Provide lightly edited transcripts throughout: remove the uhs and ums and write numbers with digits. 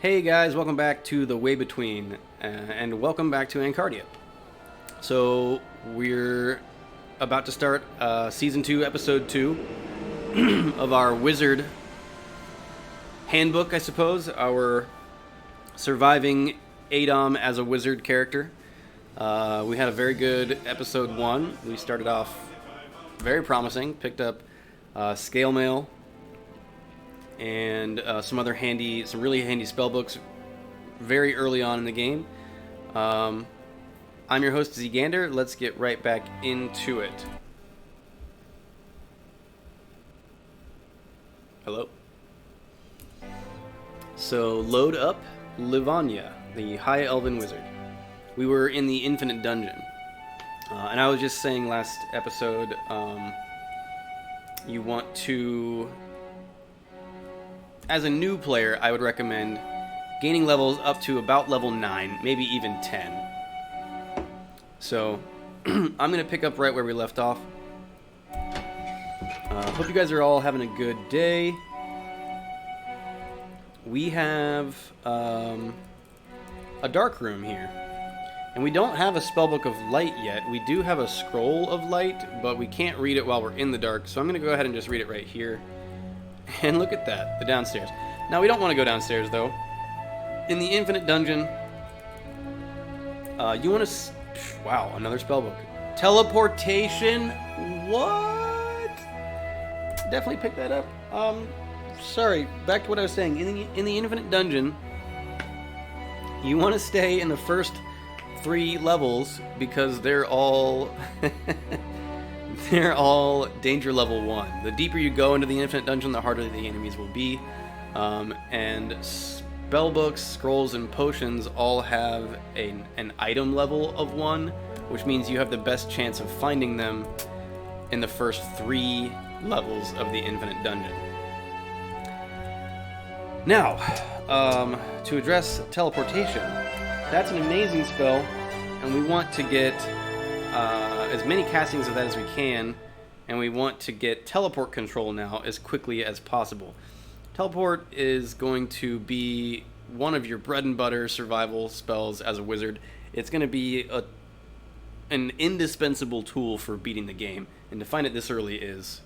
Hey guys, welcome back to The Way Between, and welcome back to Ancardia. So, we're about to start Season 2, Episode 2 of our Wizard Handbook, I suppose. Our surviving ADOM as a wizard character. We had a very good Episode 1. We started off very promising, picked up Scale Mail, and some really handy spell books very early on in the game. I'm your host, Ziegander. Let's get right back into it. Hello. So, load up Livania, the High Elven Wizard. We were in the Infinite Dungeon. And I was just saying last episode, you want to... As a new player, I would recommend gaining levels up to about level 9, maybe even 10. So, I'm going to pick up right where we left off. Hope you guys are all having a good day. We have a dark room here. And we don't have a spellbook of light yet. We do have a scroll of light, but we can't read it while we're in the dark. So I'm going to go ahead and just read it right here. And look at that, the downstairs. Now, we don't want to go downstairs, though. In the Infinite Dungeon, you want to... Wow, another spellbook. Teleportation? What? Definitely pick that up. Sorry, back to what I was saying. In the Infinite Dungeon, you want to stay in the first 3 levels because they're all... They're all danger level 1. The deeper you go into the Infinite Dungeon, the harder the enemies will be. And spellbooks, scrolls, and potions all have an item level of 1, which means you have the best chance of finding them in the first 3 levels of the Infinite Dungeon. Now, to address teleportation, that's an amazing spell, and we want to get... as many castings of that as we can, and we want to get teleport control now as quickly as possible. Teleport is going to be one of your bread and butter survival spells as a wizard. It's going to be an indispensable tool for beating the game, and to find it this early is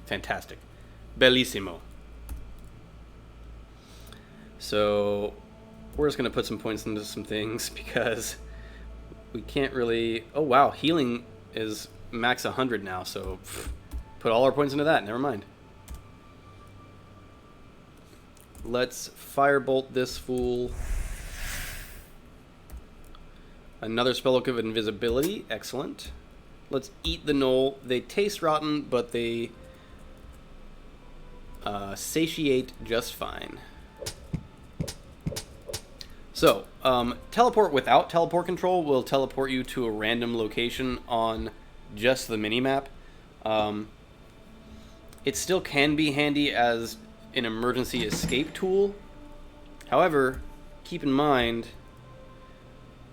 fantastic. Bellissimo. So we're just going to put some points into some things because we can't really... Oh, wow. Healing is max 100 now, so put all our points into that. Never mind. Let's firebolt this fool. Another spellbook of invisibility. Excellent. Let's eat the knoll. They taste rotten, but they satiate just fine. So, teleport without teleport control will teleport you to a random location on just the minimap. It still can be handy as an emergency escape tool. However, keep in mind...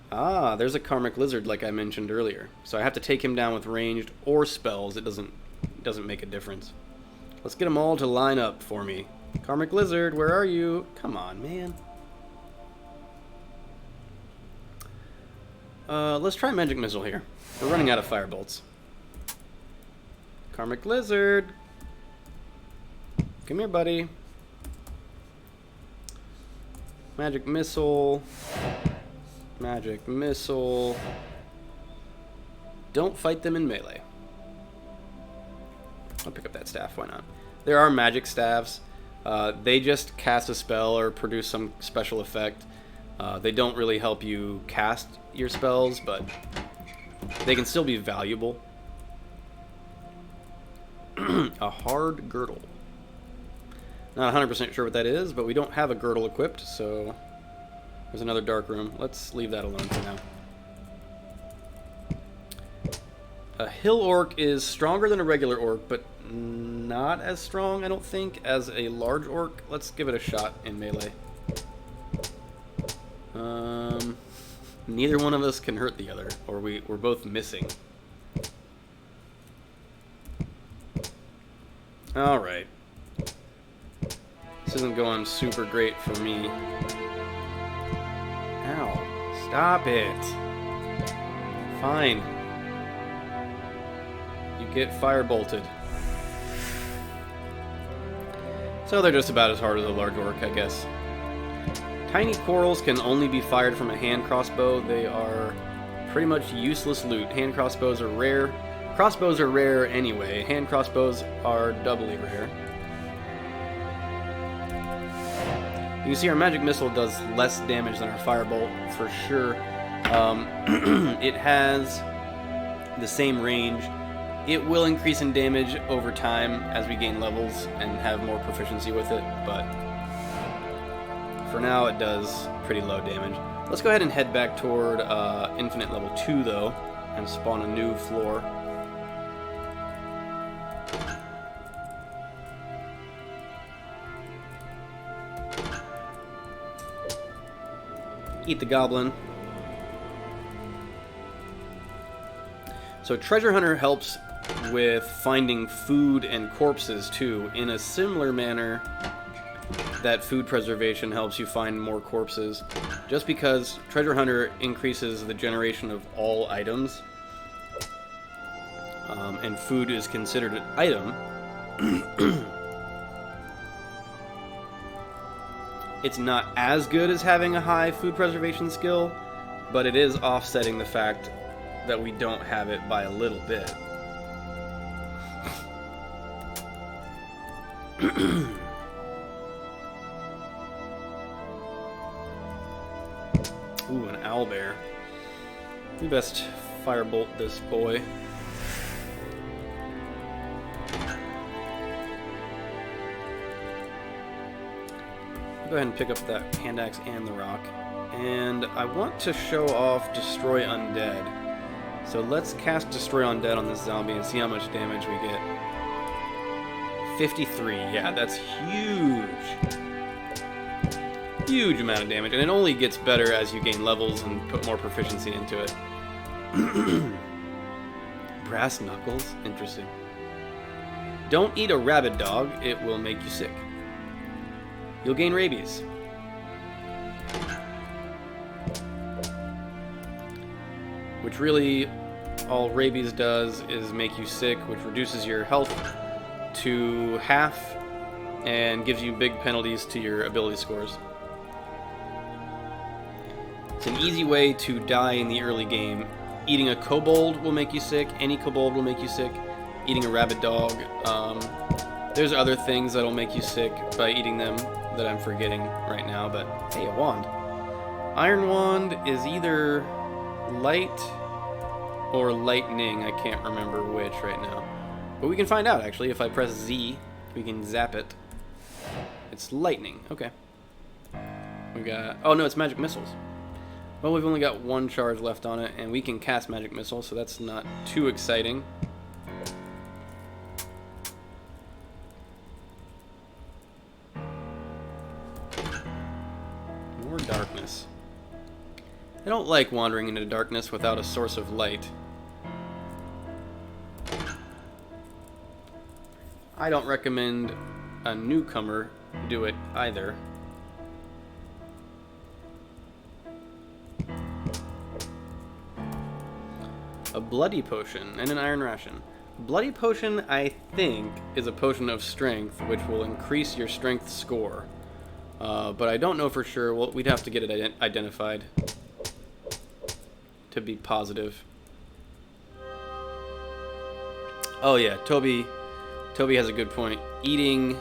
there's a Karmic Lizard like I mentioned earlier. So I have to take him down with ranged or spells. It doesn't make a difference. Let's get them all to line up for me. Karmic Lizard, where are you? Come on, man. Let's try Magic Missile here. We're running out of firebolts. Karmic Lizard. Come here, buddy. Magic Missile. Magic Missile. Don't fight them in melee. I'll pick up that staff, why not? There are magic staves. They just cast a spell or produce some special effect. They don't really help you cast your spells, but they can still be valuable. A hard girdle. Not 100% sure what that is, but we don't have a girdle equipped, so there's another dark room. Let's leave that alone for now. A hill orc is stronger than a regular orc, but not as strong, I don't think, as a large orc. Let's give it a shot in melee. Neither one of us can hurt the other, or we're both missing. Alright. So isn't going super great for me. Ow. Stop it. Fine. You get fire-bolted. So they're just about as hard as a large orc, I guess. Tiny corals can only be fired from a hand crossbow. They are pretty much useless loot. Hand crossbows are rare. Crossbows are rare anyway. Hand crossbows are doubly rare. You can see our magic missile does less damage than our firebolt for sure. It has the same range. It will increase in damage over time as we gain levels and have more proficiency with it, but for now it does pretty low damage. Let's go ahead and head back toward Infinite Level 2 though, and spawn a new floor. Eat the goblin. So Treasure Hunter helps with finding food and corpses too, in a similar manner that food preservation helps you find more corpses. Just because Treasure Hunter increases the generation of all items, and food is considered an item, it's not as good as having a high food preservation skill, but it is offsetting the fact that we don't have it by a little bit. Ooh, an owlbear. We best firebolt this boy. Go ahead and pick up that hand axe and the rock. And I want to show off Destroy Undead. So let's cast Destroy Undead on this zombie and see how much damage we get. 53, yeah, that's huge. Huge amount of damage, and it only gets better as you gain levels and put more proficiency into it. Brass knuckles? Interesting. Don't eat a rabid dog, it will make you sick. You'll gain rabies. Which really, all rabies does is make you sick, which reduces your health to half and gives you big penalties to your ability scores. It's an easy way to die in the early game. Eating a kobold will make you sick. Any kobold will make you sick. Eating a rabid dog. There's other things that'll make you sick by eating them that I'm forgetting right now, but hey, a wand. Iron Wand is either light or lightning. I can't remember which right now. But we can find out, actually. If I press Z, we can zap it. It's lightning. Okay. We got... Oh, no, it's magic missiles. Well, we've only got one charge left on it, and we can cast magic missile, so that's not too exciting. More darkness. I don't like wandering into darkness without a source of light. I don't recommend a newcomer do it either. A bloody potion and an iron ration. Bloody potion, I think, is a potion of strength, which will increase your strength score. But I don't know for sure. Well, we'd have to get it identified to be positive. Oh yeah, Toby has a good point. Eating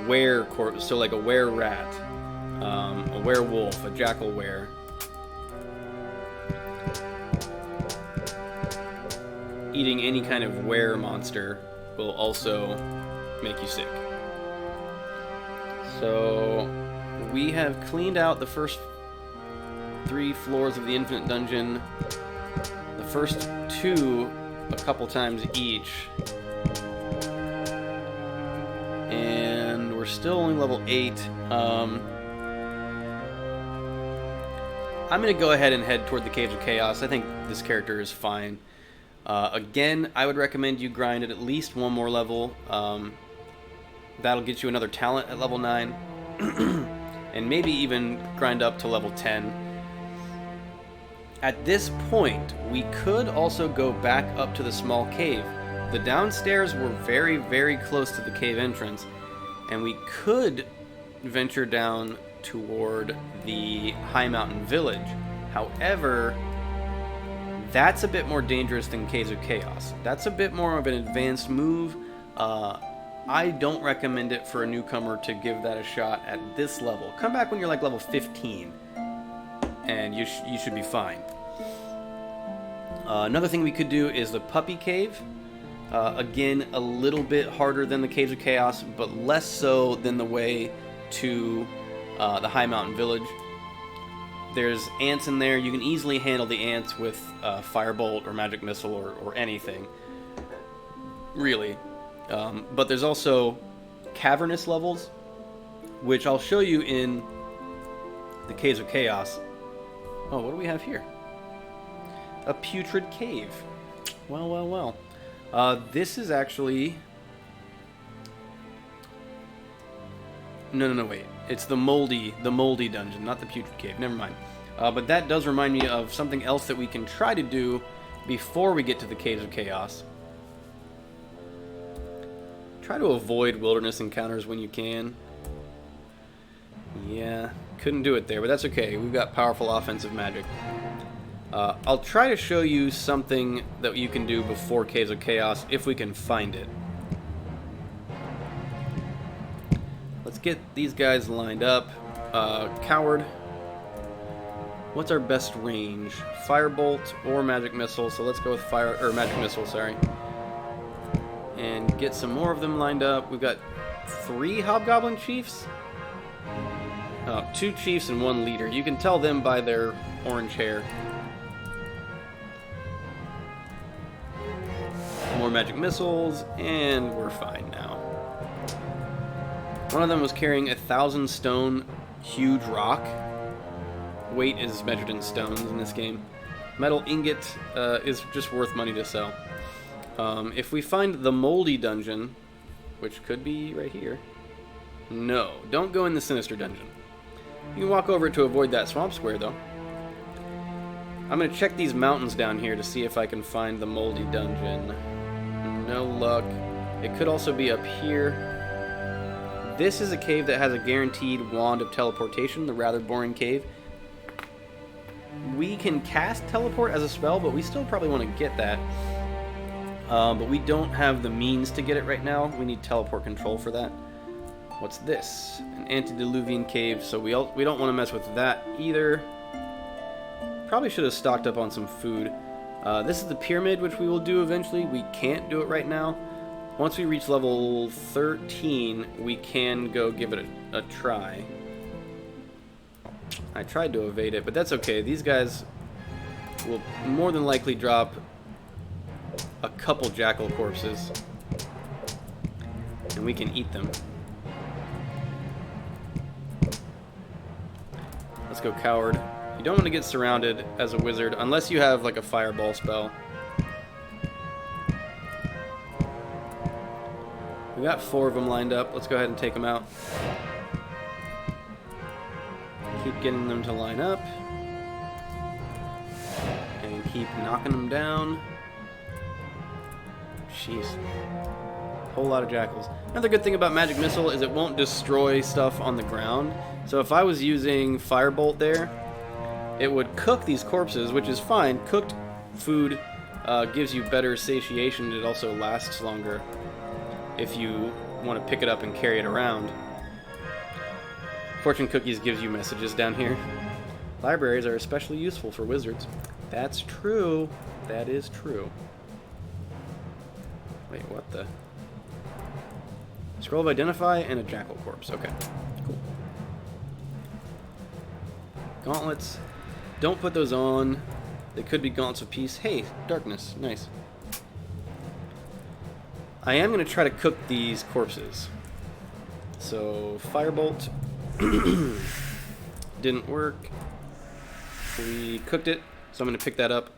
were-corpse, so like a were-rat, a werewolf, a jackal-were. Eating any kind of were-monster will also make you sick. So we have cleaned out the first 3 floors of the Infinite Dungeon. The first 2 a couple times each. And we're still only level 8. I'm going to go ahead and head toward the Caves of Chaos. I think this character is fine. Again, I would recommend you grind it at least one more level. That'll get you another talent at level 9. And maybe even grind up to level 10. At this point, we could also go back up to the small cave. The downstairs were very, very close to the cave entrance, and we could venture down toward the High Mountain Village. However, that's a bit more dangerous than Caves of Chaos. That's a bit more of an advanced move. I don't recommend it for a newcomer to give that a shot at this level. Come back when you're like level 15, and you should be fine. Another thing we could do is the Puppy Cave. Again, a little bit harder than the Caves of Chaos, but less so than the way to the High Mountain Village. There's ants in there. You can easily handle the ants with Firebolt or Magic Missile or anything, really. But there's also cavernous levels, which I'll show you in the Caves of Chaos. Oh, what do we have here? A putrid cave. Well, well, well. This is actually... No, wait. It's the moldy dungeon, not the putrid cave. Never mind. But that does remind me of something else that we can try to do before we get to the Caves of Chaos. Try to avoid wilderness encounters when you can. Yeah, couldn't do it there, but that's okay. We've got powerful offensive magic. I'll try to show you something that you can do before Caves of Chaos, if we can find it. Let's get these guys lined up. Coward. What's our best range? Firebolt or Magic Missile, so let's go with Magic Missile, sorry. And get some more of them lined up. We've got 3 Hobgoblin Chiefs. Oh, 2 Chiefs and 1 Leader. You can tell them by their orange hair. More Magic Missiles, and we're fine now. One of them was carrying 1,000 stone huge rock. Weight is measured in stones in this game. Metal ingot is just worth money to sell. If we find the moldy dungeon, which could be right here. No, don't go in the sinister dungeon. You can walk over it to avoid that swamp square, though. I'm going to check these mountains down here to see if I can find the moldy dungeon. No luck. It could also be up here. This is a cave that has a guaranteed wand of teleportation, the rather boring cave. We can cast teleport as a spell, but we still probably want to get that. But we don't have the means to get it right now. We need teleport control for that. What's this? An antediluvian cave, so we don't want to mess with that either. Probably should have stocked up on some food. This is the pyramid, which we will do eventually. We can't do it right now. Once we reach level 13, we can go give it a try. I tried to evade it, but that's okay. These guys will more than likely drop a couple jackal corpses, and we can eat them. Let's go, Coward. You don't want to get surrounded as a wizard unless you have like a fireball spell. We got 4 of them lined up. Let's go ahead and take them out. Keep getting them to line up. And keep knocking them down. Jeez. Whole lot of jackals. Another good thing about Magic Missile is it won't destroy stuff on the ground. So if I was using Firebolt there, it would cook these corpses, which is fine. Cooked food gives you better satiation. It also lasts longer if you want to pick it up and carry it around. Fortune cookies gives you messages down here. Libraries are especially useful for wizards. That's true. That is true. Wait, what the? Scroll of Identify and a jackal corpse. Okay, cool. Gauntlets. Don't put those on. They could be gauntlets of peace. Hey, darkness. Nice. I am going to try to cook these corpses. So, Firebolt. Didn't work. We cooked it, so I'm going to pick that up.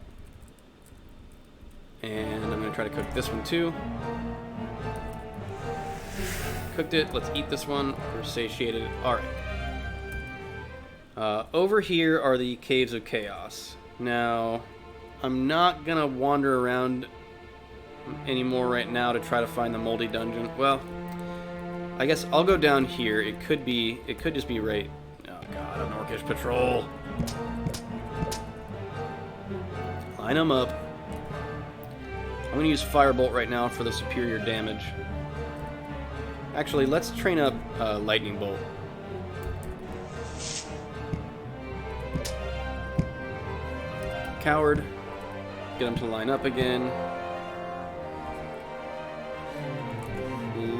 And I'm going to try to cook this one too. cooked it. Let's eat this one. We're satiated. Alright. Over here are the Caves of Chaos. Now, I'm not gonna wander around anymore right now to try to find the moldy dungeon. Well, I guess I'll go down here. It could just be right. Oh god, an orcish patrol. Line them up. I'm gonna use Firebolt right now for the superior damage. Actually, let's train up Lightning Bolt. Coward. Get him to line up again.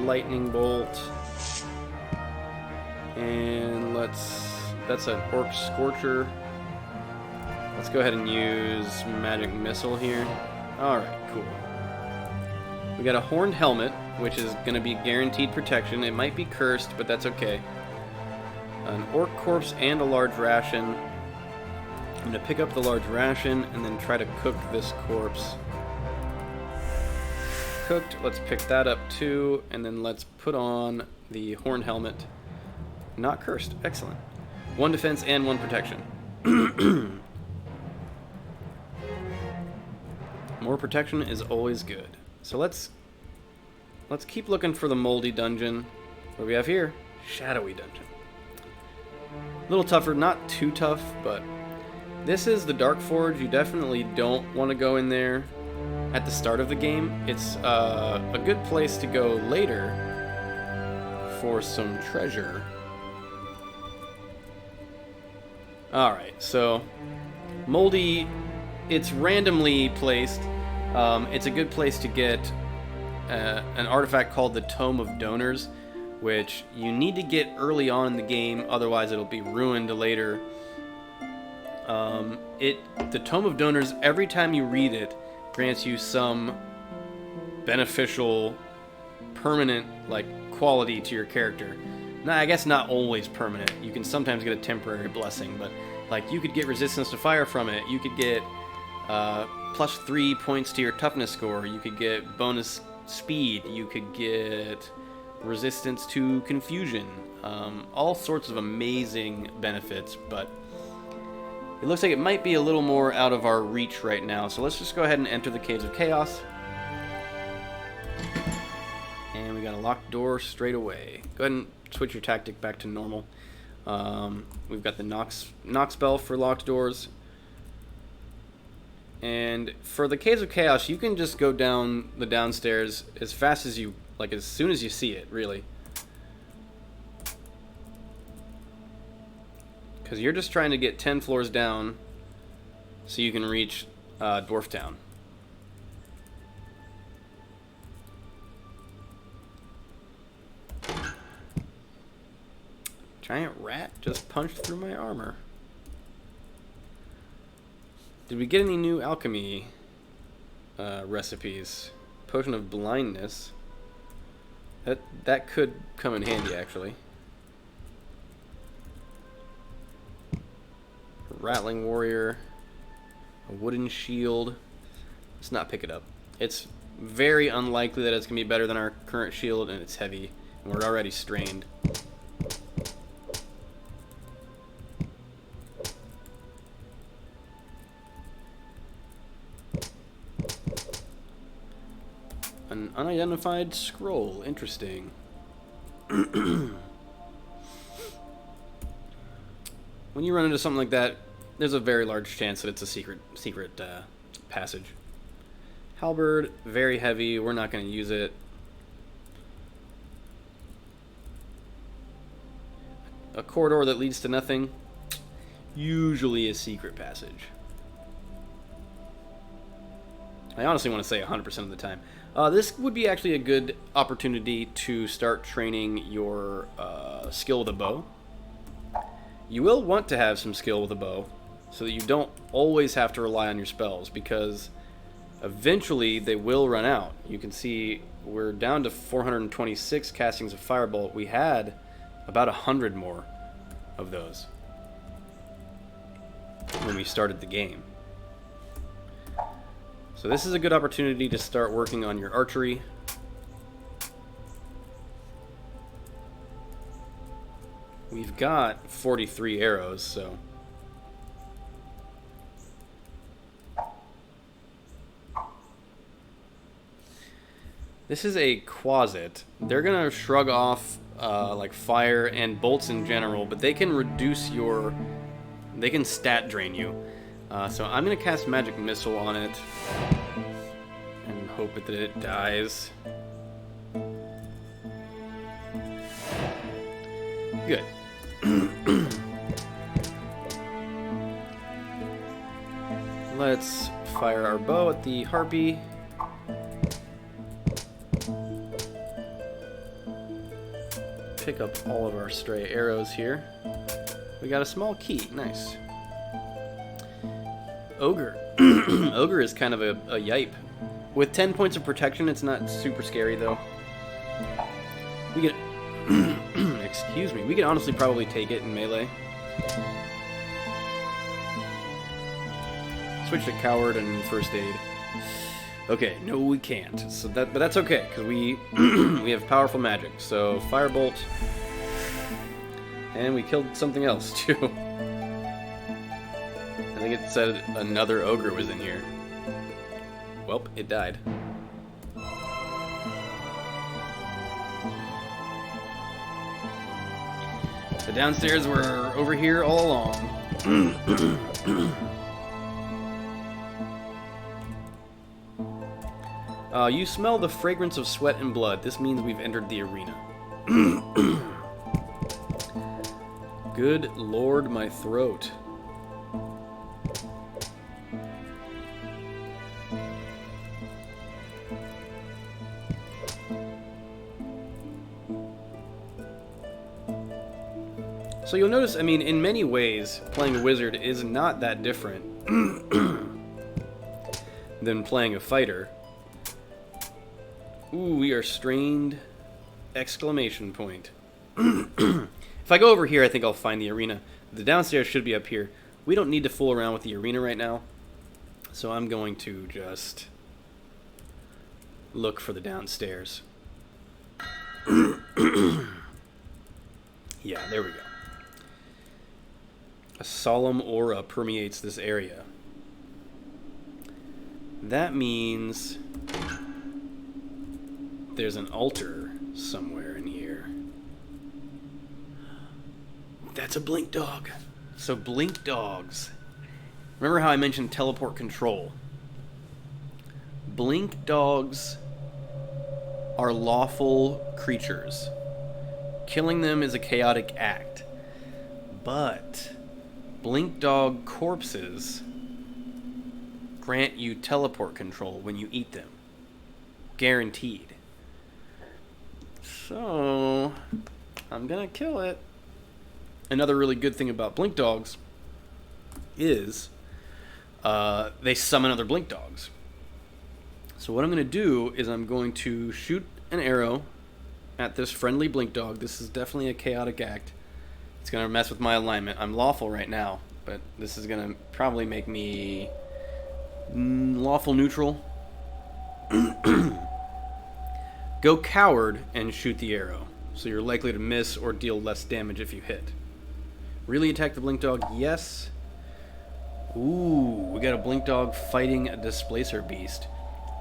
Lightning Bolt. And that's an Orc Scorcher. Let's go ahead and use Magic Missile here. Alright, cool. We got a Horned Helmet, which is going to be guaranteed protection. It might be cursed, but that's okay. An Orc Corpse and a Large Ration. I'm going to pick up the Large Ration and then try to cook this corpse. Cooked, let's pick that up too, and then let's put on the Horned Helmet. Not cursed, excellent. 1 defense and 1 protection. More protection is always good. So let's keep looking for the moldy dungeon. What do we have here? Shadowy dungeon. A little tougher, not too tough, but this is the Dark Forge. You definitely don't want to go in there at the start of the game. It's a good place to go later for some treasure. Alright, so moldy, it's randomly placed. It's a good place to get an artifact called the Tome of Donors, which you need to get early on in the game, otherwise it'll be ruined later. The Tome of Donors, every time you read it, grants you some beneficial, permanent, quality to your character. Now, I guess not always permanent. You can sometimes get a temporary blessing, but you could get resistance to fire from it. You could get plus 3 points to your toughness score. You could get bonus speed. You could get resistance to confusion. All sorts of amazing benefits, but it looks like it might be a little more out of our reach right now. So let's just go ahead and enter the Caves of Chaos. And we got a locked door straight away. Go ahead and switch your tactic back to normal. We've got the knock spell for locked doors. And for the Caves of Chaos, you can just go down the downstairs as fast as you, as soon as you see it, really. Because you're just trying to get 10 floors down so you can reach Dwarf Town. Giant rat just punched through my armor. Did we get any new alchemy recipes? Potion of blindness. That could come in handy, actually. A rattling warrior. A wooden shield. Let's not pick it up. It's very unlikely that it's going to be better than our current shield, and it's heavy. And we're already strained. An unidentified scroll. Interesting. When you run into something like that, there's a very large chance that it's a secret passage. Halberd, very heavy. We're not going to use it. A corridor that leads to nothing. Usually a secret passage. I honestly want to say 100% of the time. This would be actually a good opportunity to start training your skill with a bow. You will want to have some skill with a bow so that you don't always have to rely on your spells, because eventually they will run out. You can see we're down to 426 castings of Firebolt. We had about 100 more of those when we started the game. So this is a good opportunity to start working on your archery. got 43 arrows, so... This is a Quasit. They're gonna shrug off like fire and bolts in general, but they can reduce your... They can stat drain you. So I'm gonna cast Magic Missile on it and hope that it dies. Good. Let's fire our bow at the harpy. Pick up all of our stray arrows here. We got a small key. Nice. Ogre. Ogre is kind of a yipe. With 10 points of protection, it's not super scary, though. We get... Excuse me. We could honestly probably take it in melee. Switch to Coward and First Aid. Okay, no we can't. So but that's okay, because we we have powerful magic. So Firebolt. And we killed something else, too. I think it said another ogre was in here. Welp, it died. The downstairs were over here all along. You smell the fragrance of sweat and blood. This means we've entered the arena. Good lord, my throat. So you'll notice, I mean, in many ways, playing a wizard is not that different than playing a fighter. Ooh, we are strained! Exclamation point. If I go over here, I think I'll find the arena. The downstairs should be up here. We don't need to fool around with the arena right now. So I'm going to just look for the downstairs. Yeah, there we go. A solemn aura permeates this area. That means there's an altar somewhere in here. That's a blink dog. So blink dogs. Remember how I mentioned teleport control? Blink dogs are lawful creatures. Killing them is a chaotic act. But blink dog corpses grant you teleport control when you eat them. Guaranteed. So I'm gonna kill it. Another really good thing about blink dogs is they summon other blink dogs. So what I'm going to do is I'm going to shoot an arrow at this friendly blink dog. This is definitely a chaotic act. It's going to mess with my alignment. I'm lawful right now, but this is going to probably make me lawful neutral. Go coward and shoot the arrow. So you're likely to miss or deal less damage if you hit. Really attack the blink dog? Yes. Ooh, we got a blink dog fighting a displacer beast.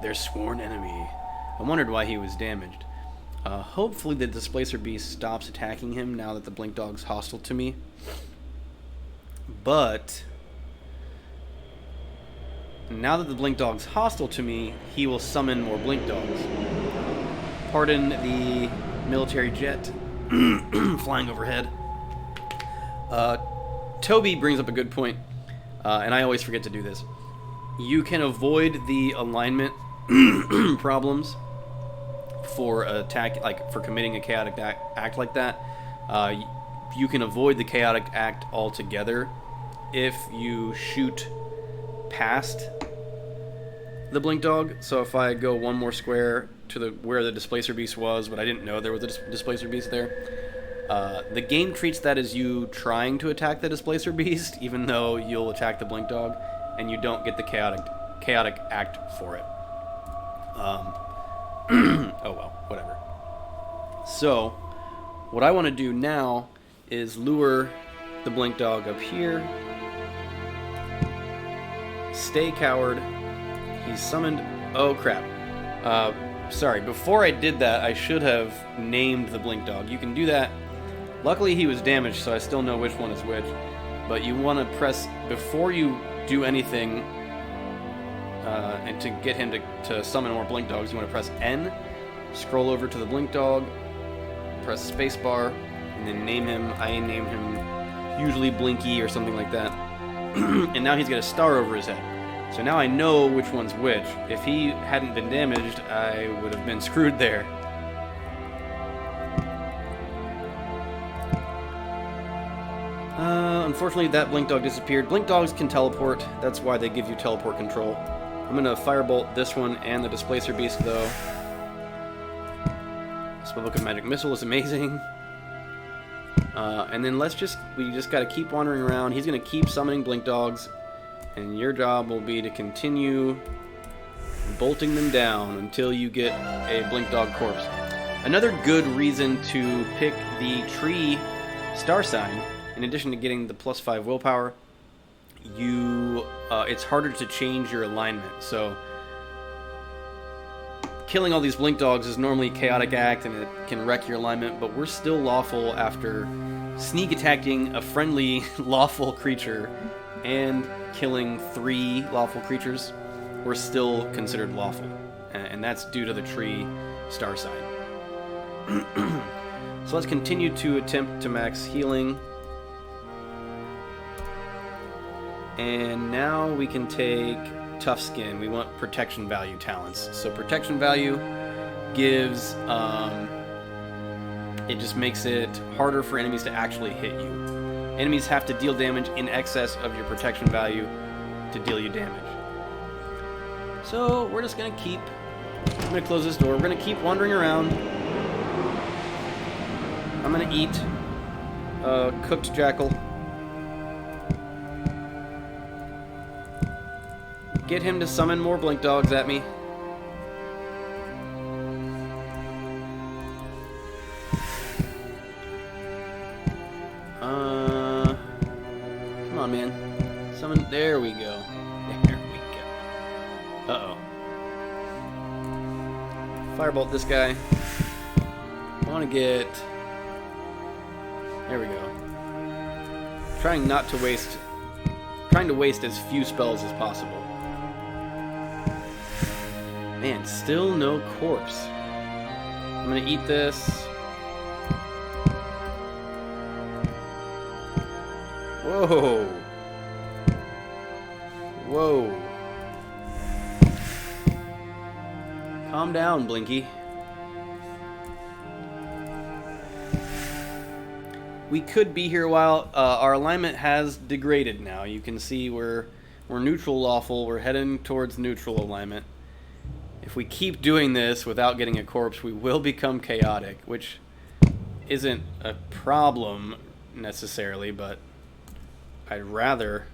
Their sworn enemy. I wondered why he was damaged. Hopefully the displacer beast stops attacking him now that the blink dog's hostile to me. But now that the blink dog's hostile to me, he will summon more blink dogs. Pardon the military jet flying overhead. Toby brings up a good point, and I always forget to do this. You can avoid the alignment problems for attack, like for committing a chaotic act like that. You can avoid the chaotic act altogether if you shoot past the blink dog. So if I go one more square to where the displacer beast was, but I didn't know there was a displacer beast there. The game treats that as you trying to attack the displacer beast, even though you'll attack the blink dog, and you don't get the chaotic act for it. Oh well, whatever. So, what I want to do now is lure the blink dog up here. Stay coward. He's summoned. Oh crap. Sorry, before I did that, I should have named the blink dog. You can do that. Luckily he was damaged, so I still know which one is which. But you want to press, before you do anything, and to get him to summon more blink dogs, you want to press N, scroll over to the blink dog, press spacebar, and then name him. I name him usually Blinky or something like that. And now he's got a star over his head. So now I know which one's which. If he hadn't been damaged, I would have been screwed there. Unfortunately, that blink dog disappeared. Blink dogs can teleport. That's why they give you teleport control. I'm going to firebolt this one and the displacer beast, though. Spellbook of Magic Missile is amazing. And then we just got to keep wandering around. He's going to keep summoning blink dogs. And your job will be to continue bolting them down until you get a blink dog corpse. Another good reason to pick the tree star sign, in addition to getting the +5 willpower, it's harder to change your alignment. So killing all these blink dogs is normally a chaotic act and it can wreck your alignment, but we're still lawful after sneak attacking a friendly lawful creature and killing 3 lawful creatures. We're still considered lawful, and that's due to the tree star sign. So let's continue to attempt to max healing. And now we can take Tough Skin. We want protection value talents. So protection value gives, it just makes it harder for enemies to actually hit you. Enemies have to deal damage in excess of your protection value to deal you damage. So we're just going to keep... I'm going to close this door. We're going to keep wandering around. I'm going to eat cooked jackal. Get him to summon more blink dogs at me. Come on, man. Summon. There we go. There we go. Uh-oh. Firebolt this guy. I want to get... There we go. Trying to waste as few spells as possible. Man, still no corpse. I'm gonna eat this. Whoa. Whoa. Calm down, Blinky. We could be here a while. Our alignment has degraded now. You can see we're neutral lawful. We're heading towards neutral alignment. If we keep doing this without getting a corpse, we will become chaotic, which isn't a problem necessarily, but I'd rather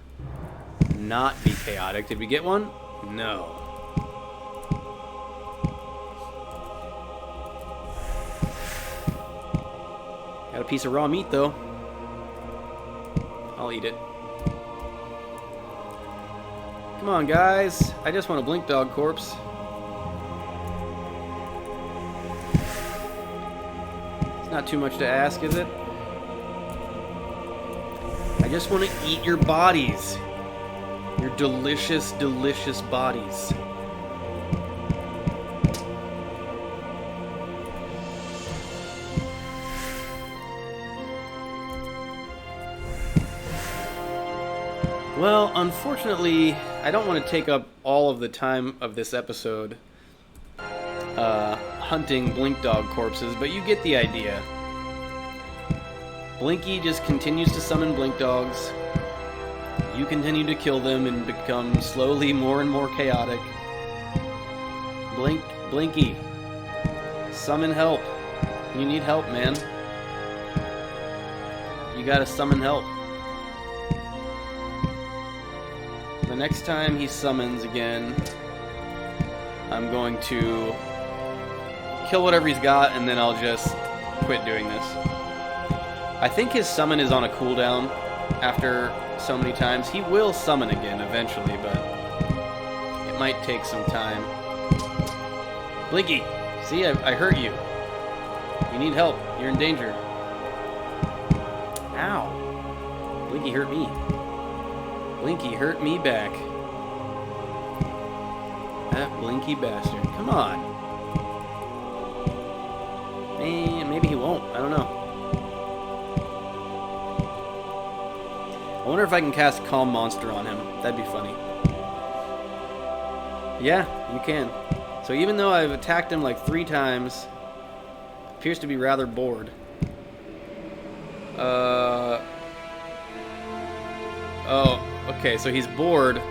not be chaotic. Did we get one? No. Got a piece of raw meat, though. I'll eat it. Come on, guys. I just want a blink dog corpse. Not too much to ask, is it? I just want to eat your bodies. Your delicious, delicious bodies. Well, unfortunately, I don't want to take up all of the time of this episode hunting blink dog corpses, but you get the idea. Blinky just continues to summon blink dogs. You continue to kill them and become slowly more and more chaotic. Blinky, summon help. You need help, man. You gotta summon help. The next time he summons again, I'm going to kill whatever he's got, and then I'll just quit doing this. I think his summon is on a cooldown after so many times. He will summon again eventually, but it might take some time. Blinky, see, I hurt you. You need help. You're in danger. Ow. Blinky hurt me. Blinky hurt me back. That Blinky bastard. Come on. Man, maybe he won't. I don't know. I wonder if I can cast Calm Monster on him. That'd be funny. Yeah, you can. So even though I've attacked him like 3 times, appears to be rather bored. Oh, okay, so he's bored,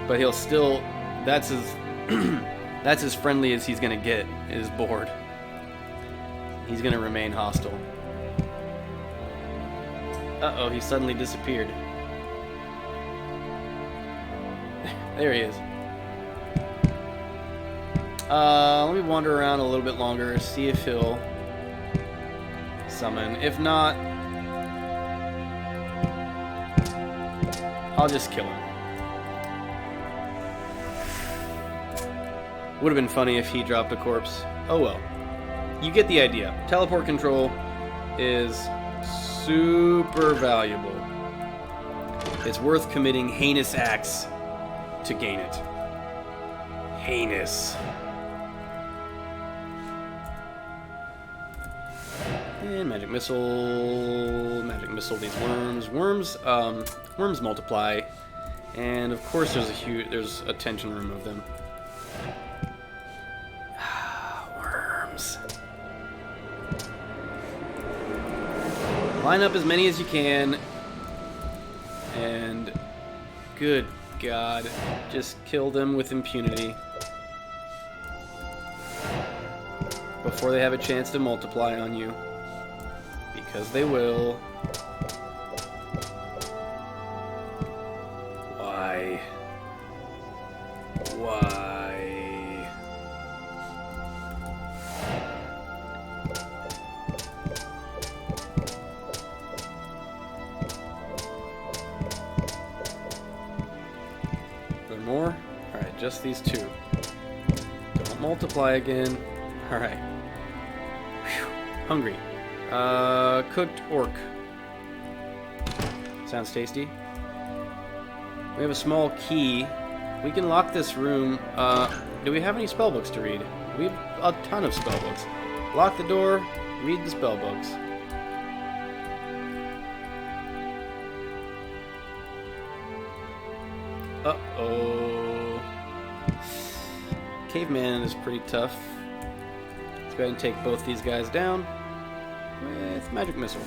but he'll still, that's as friendly as he's gonna get, is bored. He's gonna remain hostile. Uh-oh, he suddenly disappeared. There he is. Let me wander around a little bit longer, see if he'll summon. If not, I'll just kill him. Would have been funny if he dropped a corpse. Oh well. You get the idea. Teleport control is super valuable. It's worth committing heinous acts to gain it. Heinous. And magic missile these worms. Worms multiply, and of course there's a tension room of them. Worms. Line up as many as you can, and good God, just kill them with impunity before they have a chance to multiply on you. Because they will. Why? Why? There more? Alright, just these 2. Don't multiply again. Alright. Hungry. Cooked orc. Sounds tasty. We have a small key. We can lock this room. Do we have any spellbooks to read? We have a ton of spellbooks. Lock the door, read the spellbooks. Uh-oh. Caveman is pretty tough. Let's go ahead and take both these guys down with magic missile.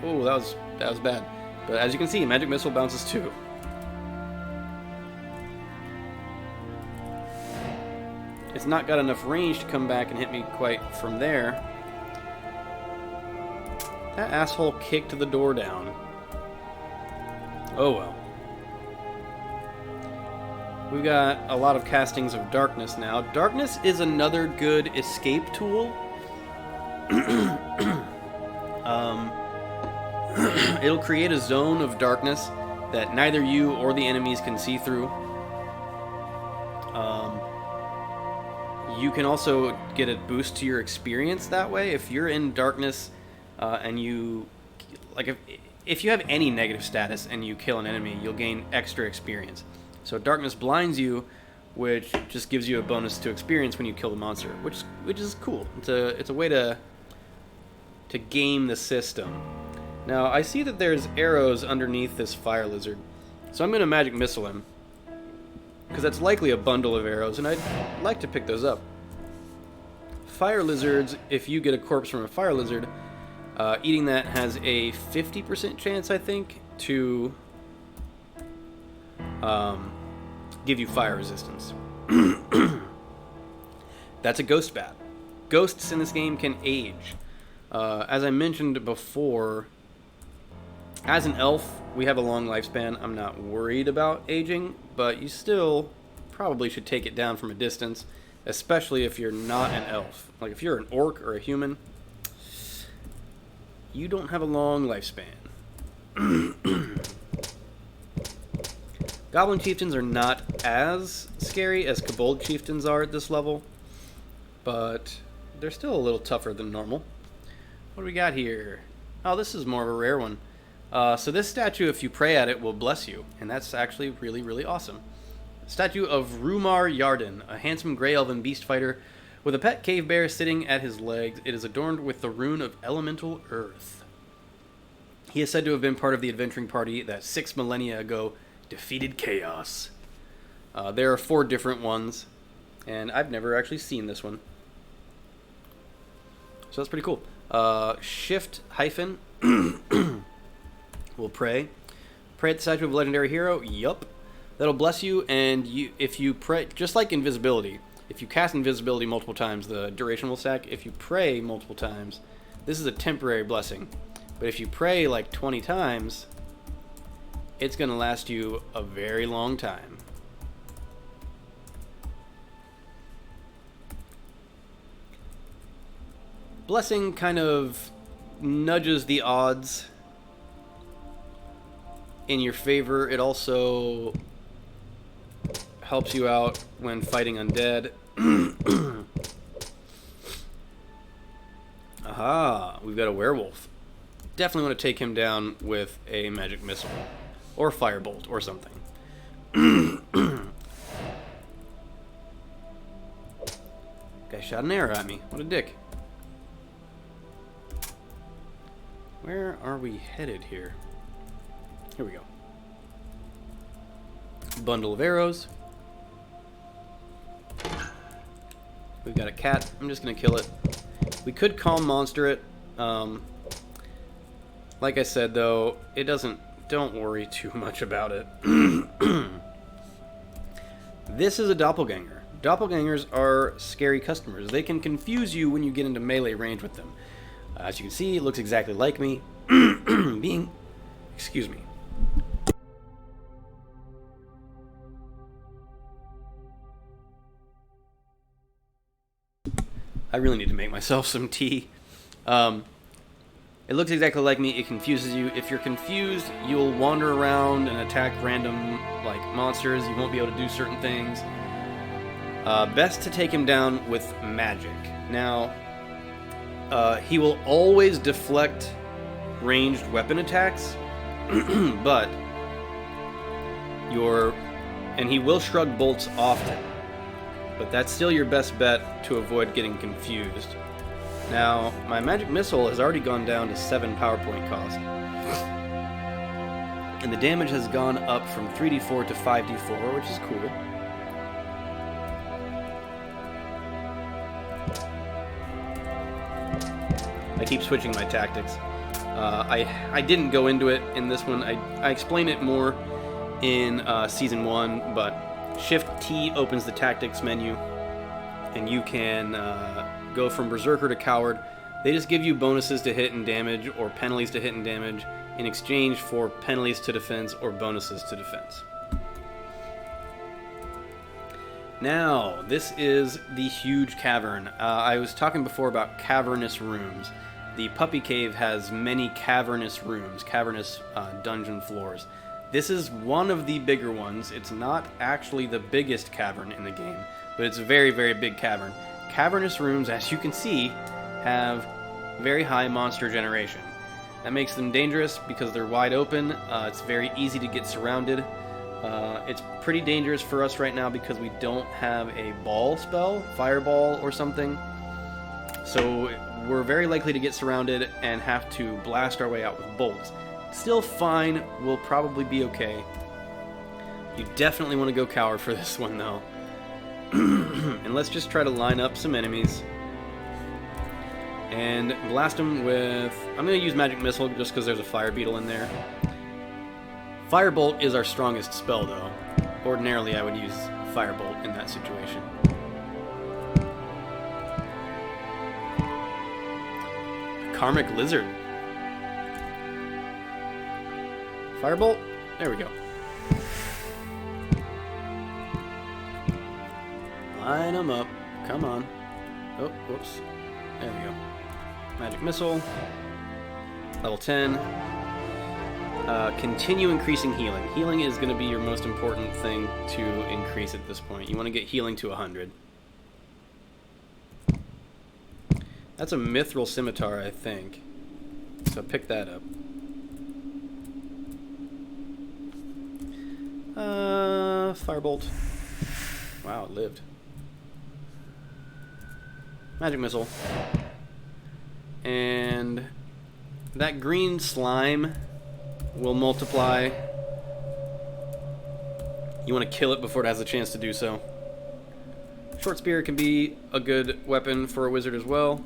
Oh, that was bad. But as you can see, magic missile bounces too. It's not got enough range to come back and hit me quite from there. That asshole kicked the door down. Oh well. We've got a lot of castings of darkness now. Darkness is another good escape tool. It'll create a zone of darkness that neither you or the enemies can see through. You can also get a boost to your experience that way. If you're in darkness and you... like, if you have any negative status and you kill an enemy, you'll gain extra experience. So darkness blinds you, which just gives you a bonus to experience when you kill the monster, which is cool. It's a way to game the system. Now I see that there's arrows underneath this fire lizard, so I'm going to magic missile him, because that's likely a bundle of arrows, and I'd like to pick those up. Fire lizards, if you get a corpse from a fire lizard, eating that has a 50% chance, I think, to give you fire resistance. That's a ghost bat. Ghosts in this game can age. As I mentioned before, as an elf, we have a long lifespan. I'm not worried about aging, but you still probably should take it down from a distance, especially if you're not an elf. Like if you're an orc or a human, You don't have a long lifespan. Goblin chieftains are not as scary as kobold chieftains are at this level, but they're still a little tougher than normal. What do we got here? Oh, this is more of a rare one. So this statue, if you pray at it, will bless you, and that's actually really, really awesome. Statue of Rumar Yarden, a handsome gray elven beast fighter with a pet cave bear sitting at his legs. It is adorned with the rune of elemental earth. He is said to have been part of the adventuring party that 6 millennia ago defeated chaos. There are 4 different ones, and I've never actually seen this one. So that's pretty cool. Shift hyphen will pray. Pray at the statue of a legendary hero. Yup. That'll bless you, and if you pray, just like invisibility, if you cast invisibility multiple times, the duration will stack. If you pray multiple times, this is a temporary blessing. But if you pray like 20 times, it's going to last you a very long time. Blessing kind of nudges the odds in your favor. It also helps you out when fighting undead. Aha, we've got a werewolf. Definitely want to take him down with a magic missile or firebolt or something. Guy shot an arrow at me. What a dick. Where are we headed here? Here we go. Bundle of arrows. We've got a cat. I'm just going to kill it. We could calm monster it. Like I said, though, it doesn't... Don't worry too much about it. This is a doppelganger. Doppelgangers are scary customers. They can confuse you when you get into melee range with them. As you can see, it looks exactly like me. Excuse me. I really need to make myself some tea. It looks exactly like me. It confuses you. If you're confused, you'll wander around and attack random monsters. You won't be able to do certain things. Best to take him down with magic. Now, he will always deflect ranged weapon attacks, but and he will shrug bolts often, but that's still your best bet to avoid getting confused. Now, my magic missile has already gone down to 7 power point cost, and the damage has gone up from 3d4 to 5d4, which is cool. I keep switching my tactics. I didn't go into it in this one. I explain it more in Season 1, but Shift T opens the tactics menu, and you can go from Berserker to Coward. They just give you bonuses to hit and damage, or penalties to hit and damage, in exchange for penalties to defense or bonuses to defense. Now, this is the huge cavern. I was talking before about cavernous rooms. The Puppy Cave has many cavernous rooms, cavernous dungeon floors. This is one of the bigger ones. It's not actually the biggest cavern in the game, but it's a very, very big cavern. Cavernous rooms, as you can see, have very high monster generation. That makes them dangerous because they're wide open. It's very easy to get surrounded. It's pretty dangerous for us right now because we don't have a ball spell, fireball or something. So we're very likely to get surrounded and have to blast our way out with bolts. Still fine, we'll probably be okay. You definitely want to go Coward for this one though. And let's just try to line up some enemies and blast them with... I'm going to use Magic Missile just because there's a Fire Beetle in there. Firebolt is our strongest spell though. Ordinarily I would use Firebolt in that situation. Karmic Lizard. Firebolt? There we go. Line them up. Come on. Oh, whoops. There we go. Magic Missile. Level 10. Continue increasing healing. Healing is going to be your most important thing to increase at this point. You want to get healing to 100. That's a mithril scimitar, I think. So pick that up. Firebolt. Wow, it lived. Magic missile. And that green slime will multiply. You want to kill it before it has a chance to do so. Short spear can be a good weapon for a wizard as well.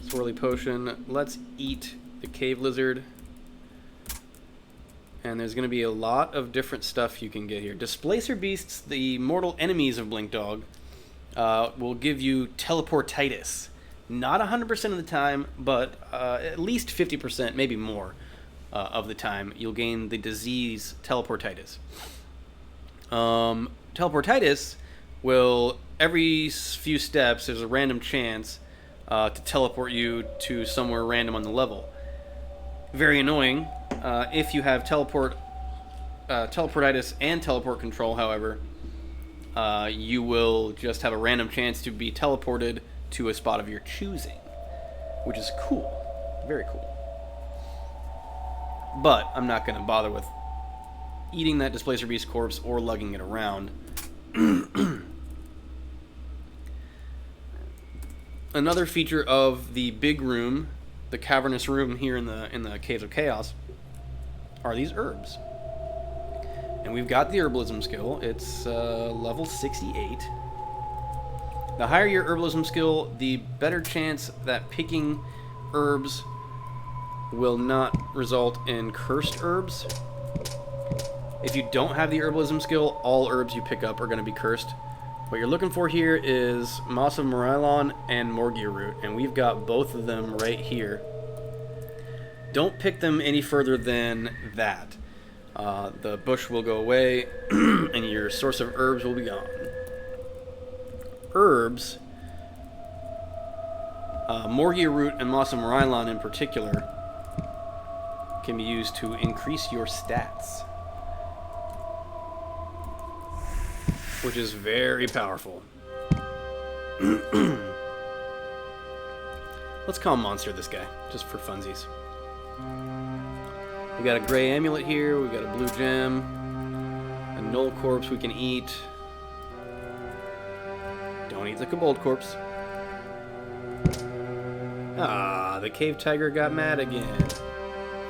Swirly potion. Let's eat the cave lizard. And there's going to be a lot of different stuff you can get here. Displacer beasts, the mortal enemies of Blink Dog, will give you teleportitis. Not 100% of the time, but at least 50%, maybe more, of the time, you'll gain the disease teleportitis. Teleportitis will, every few steps, there's a random chance to teleport you to somewhere random on the level. Very annoying. If you have teleportitis and teleport control, however, you will just have a random chance to be teleported to a spot of your choosing, which is cool. Very cool. But I'm not going to bother with eating that Displacer Beast corpse or lugging it around. Another feature of the big room, the cavernous room here in the Caves of Chaos, are these herbs. And we've got the herbalism skill. It's level 68. The higher your herbalism skill, the better chance that picking herbs will not result in cursed herbs. If you don't have the herbalism skill, all herbs you pick up are going to be cursed. What you're looking for here is Moss of Morillon and Morgia Root, and we've got both of them right here. Don't pick them any further than that. The bush will go away, and your source of herbs will be gone. Herbs, Morgia Root and Moss of Morillon in particular, can be used to increase your stats, which is very powerful. Let's calm monster this guy, just for funsies. We got a gray amulet here, we got a blue gem, a null corpse we can eat. Don't eat the kobold corpse. Ah, the cave tiger got mad again.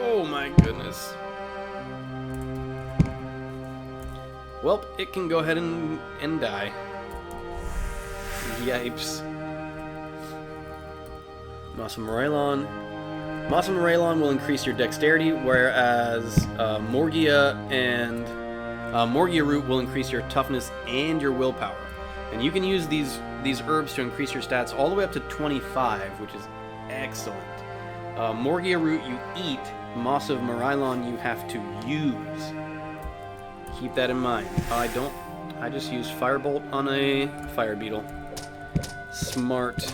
Oh my goodness. Well, it can go ahead and die. Yipes. Moss of Morillon. Moss of Morillon will increase your dexterity, whereas Morgia and Morgia Root will increase your toughness and your willpower. And you can use these herbs to increase your stats all the way up to 25, which is excellent. Morgia Root you eat, Moss of Morillon you have to use. Keep that in mind. I just use Firebolt on a fire beetle. Smart.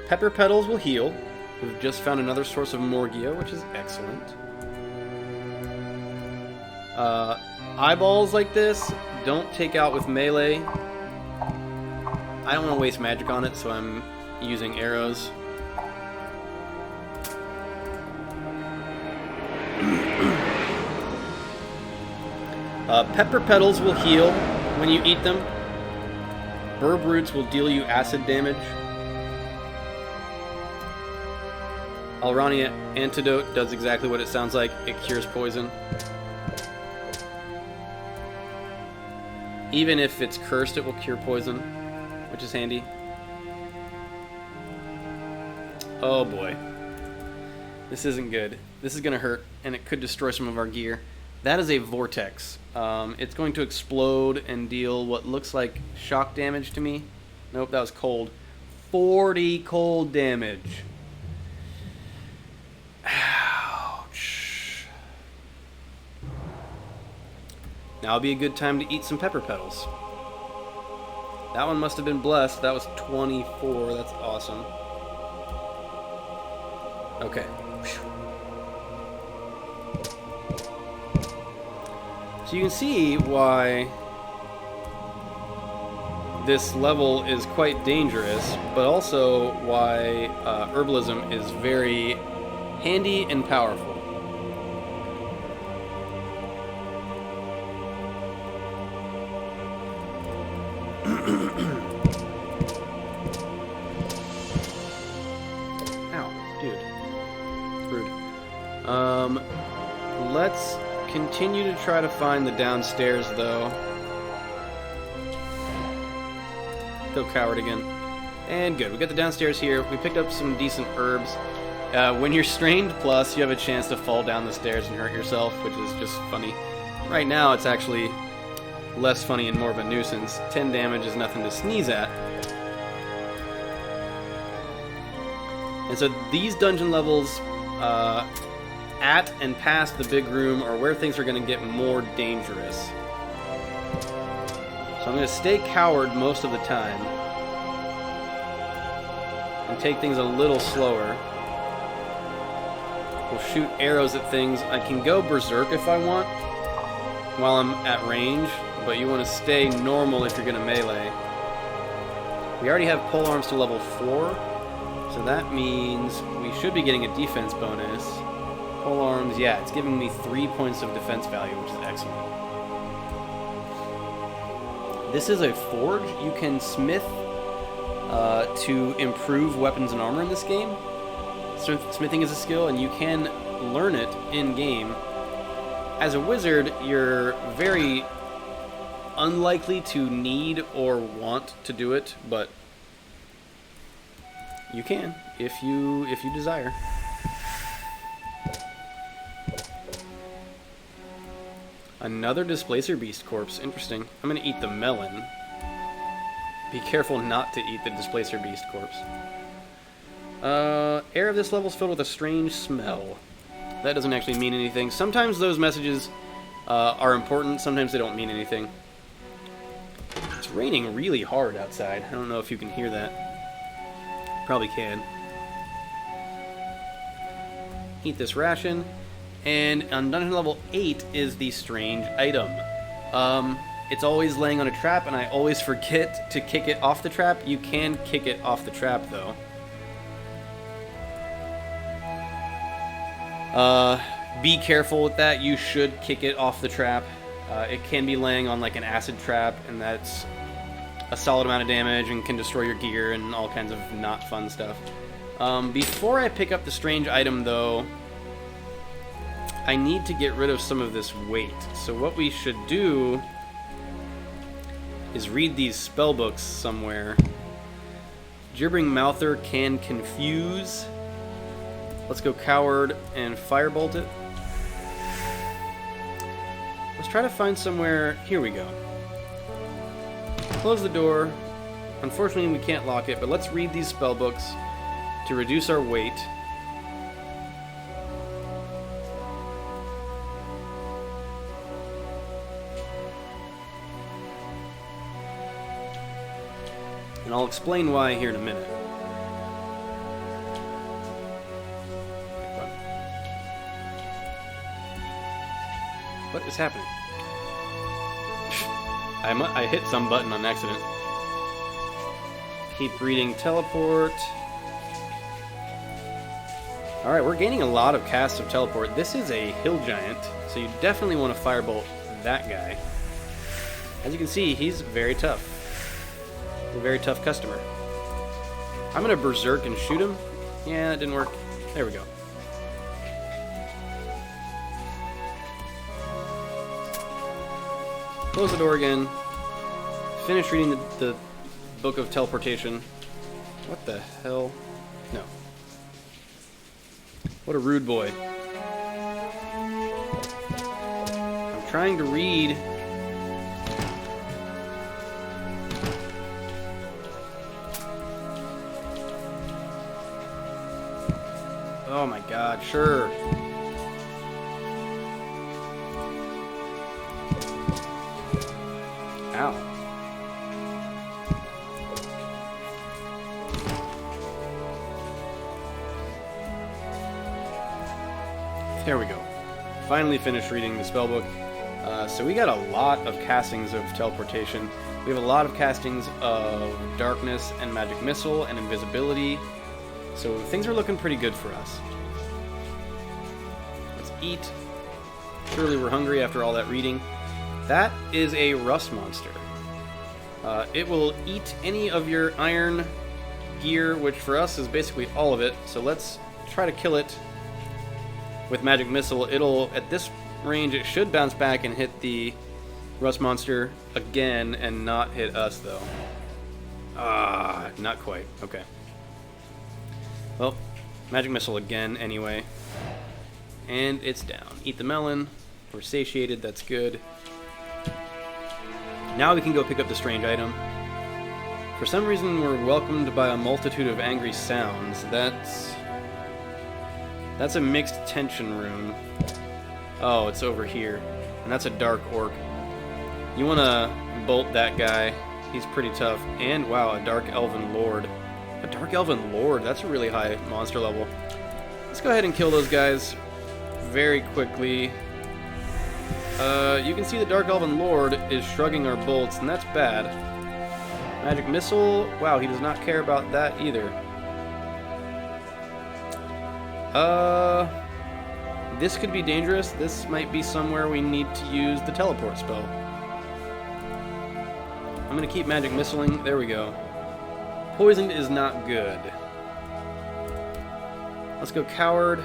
Pepper petals will heal. We've just found another source of Morgia, which is excellent. Eyeballs like this, don't take out with melee. I don't want to waste magic on it, so I'm using arrows. Pepper petals will heal when you eat them. Herb roots will deal you acid damage. Alrania Antidote does exactly what it sounds like. It cures poison. Even if it's cursed, it will cure poison, which is handy. Oh boy. This isn't good. This is going to hurt, and it could destroy some of our gear. That is a vortex. It's going to explode and deal what looks like shock damage to me. Nope, that was cold. 40 cold damage. Ouch. Now would be a good time to eat some pepper petals. That one must have been blessed. That was 24. That's awesome. Okay. So you can see why this level is quite dangerous, but also why herbalism is very handy and powerful. Ow, dude. Rude. Let's continue to try to find the downstairs, though. Go coward again. And good, we got the downstairs here. We picked up some decent herbs. When you're strained plus, you have a chance to fall down the stairs and hurt yourself, which is just funny. Right now, it's actually less funny and more of a nuisance. 10 damage is nothing to sneeze at. And so these dungeon levels at and past the big room are where things are going to get more dangerous. So I'm going to stay coward most of the time and take things a little slower. We'll shoot arrows at things. I can go berserk if I want while I'm at range, but you want to stay normal if you're going to melee. We already have polearms to level 4, so that means we should be getting a defense bonus. Polearms, yeah, it's giving me 3 points of defense value, which is excellent. This is a forge. You can smith to improve weapons and armor in this game. Smithing is a skill, and you can learn it in-game. As a wizard, you're very unlikely to need or want to do it, but you can if you desire. Another Displacer Beast corpse. Interesting. I'm going to eat the melon. Be careful not to eat the Displacer Beast corpse. Air of this level is filled with a strange smell. That doesn't actually mean anything. Sometimes those messages are important. Sometimes they don't mean anything. It's raining really hard outside. I don't know if you can hear that. Probably can. Eat this ration. And on dungeon level 8 is the strange item. It's always laying on a trap, and I always forget to kick it off the trap. You can kick it off the trap, though. Be careful with that. You should kick it off the trap. It can be laying on like an acid trap, and that's a solid amount of damage and can destroy your gear and all kinds of not fun stuff. Before I pick up the strange item, though, I need to get rid of some of this weight. So what we should do is read these spellbooks somewhere. Gibbering Mouther can confuse. Let's go coward and firebolt it. Let's try to find somewhere. Here we go. Close the door. Unfortunately, we can't lock it, but let's read these spellbooks to reduce our weight. And I'll explain why here in a minute. What is happening? I hit some button on accident. Keep reading teleport. Alright, we're gaining a lot of casts of teleport. This is a hill giant, so you definitely want to firebolt that guy. As you can see, he's very tough. A very tough customer. I'm gonna berserk and shoot him. Yeah, that didn't work. There we go. Close the door again. Finish reading the book of teleportation. What the hell? No. What a rude boy. I'm trying to read. Oh my god, sure. Ow. There we go. Finally finished reading the spellbook. So we got a lot of castings of teleportation. We have a lot of castings of darkness and magic missile and invisibility. So things are looking pretty good for us. Let's eat. Surely we're hungry after all that reading. That is a rust monster. It will eat any of your iron gear, which for us is basically all of it. So let's try to kill it with magic missile. It'll, at this range, it should bounce back and hit the rust monster again and not hit us, though. Not quite. Okay. Well, magic missile again anyway. And it's down. Eat the melon. We're satiated. That's good. Now we can go pick up the strange item. For some reason, we're welcomed by a multitude of angry sounds. That's a mixed tension rune. Oh, it's over here. And that's a dark orc. You want to bolt that guy. He's pretty tough. And, wow, a dark elven lord. A dark elven lord? That's a really high monster level. Let's go ahead and kill those guys very quickly. You can see the dark elven lord is shrugging our bolts, and that's bad. Magic missile. Wow, he does not care about that either. This could be dangerous. This might be somewhere we need to use the teleport spell. I'm going to keep magic missiling. There we go. Poisoned is not good. Let's go coward.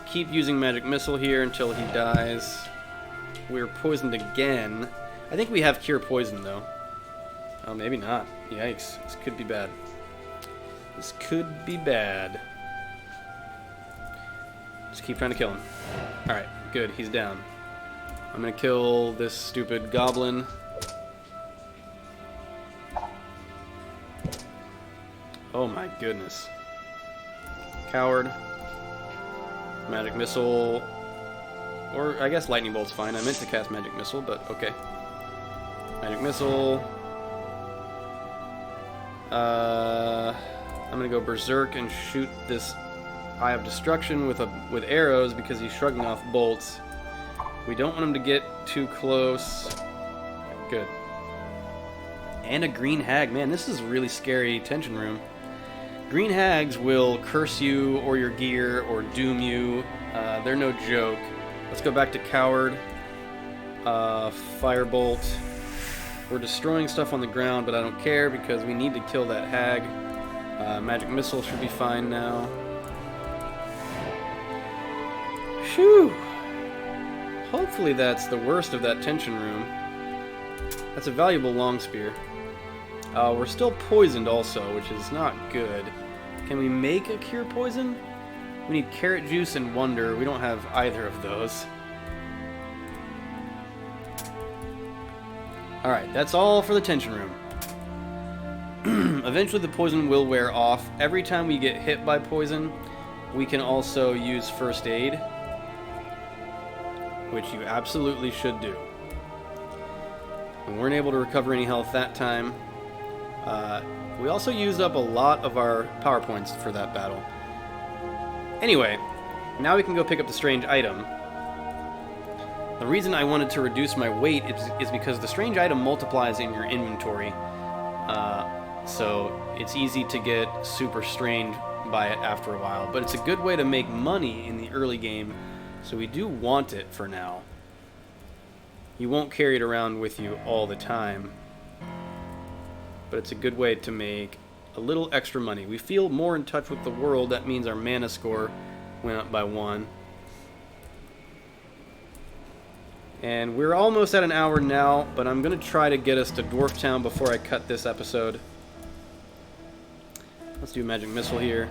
Keep using magic missile here until he dies. We're poisoned again. I think we have cure poison, though. Oh, maybe not. Yikes. This could be bad. This could be bad. Just keep trying to kill him. Alright, good. He's down. I'm gonna kill this stupid goblin. Oh my goodness. Coward. Magic missile. Or, I guess lightning bolt's fine. I meant to cast magic missile, but okay. Magic missile. I'm gonna go berserk and shoot this Eye of Destruction with arrows because he's shrugging off bolts. We don't want him to get too close. Good. And a green hag. Man, this is a really scary tension room. Green hags will curse you or your gear or doom you. They're no joke. Let's go back to coward. Firebolt. We're destroying stuff on the ground, but I don't care because we need to kill that hag. Magic missile should be fine now. Phew! Hopefully that's the worst of that tension room. That's a valuable long spear. We're still poisoned also, which is not good. Can we make a cure poison? We need carrot juice and wonder. We don't have either of those. Alright, that's all for the tension room. Eventually the poison will wear off. Every time we get hit by poison, we can also use first aid, which you absolutely should do. We weren't able to recover any health that time. We also used up a lot of our power points for that battle. Anyway, now we can go pick up the strange item. The reason I wanted to reduce my weight is because the strange item multiplies in your inventory. So it's easy to get super strained by it after a while. But it's a good way to make money in the early game, so we do want it for now. You won't carry it around with you all the time, but it's a good way to make a little extra money. We feel more in touch with the world. That means our mana score went up by 1. And we're almost at an hour now, but I'm going to try to get us to Dwarf Town before I cut this episode. Let's do magic missile here.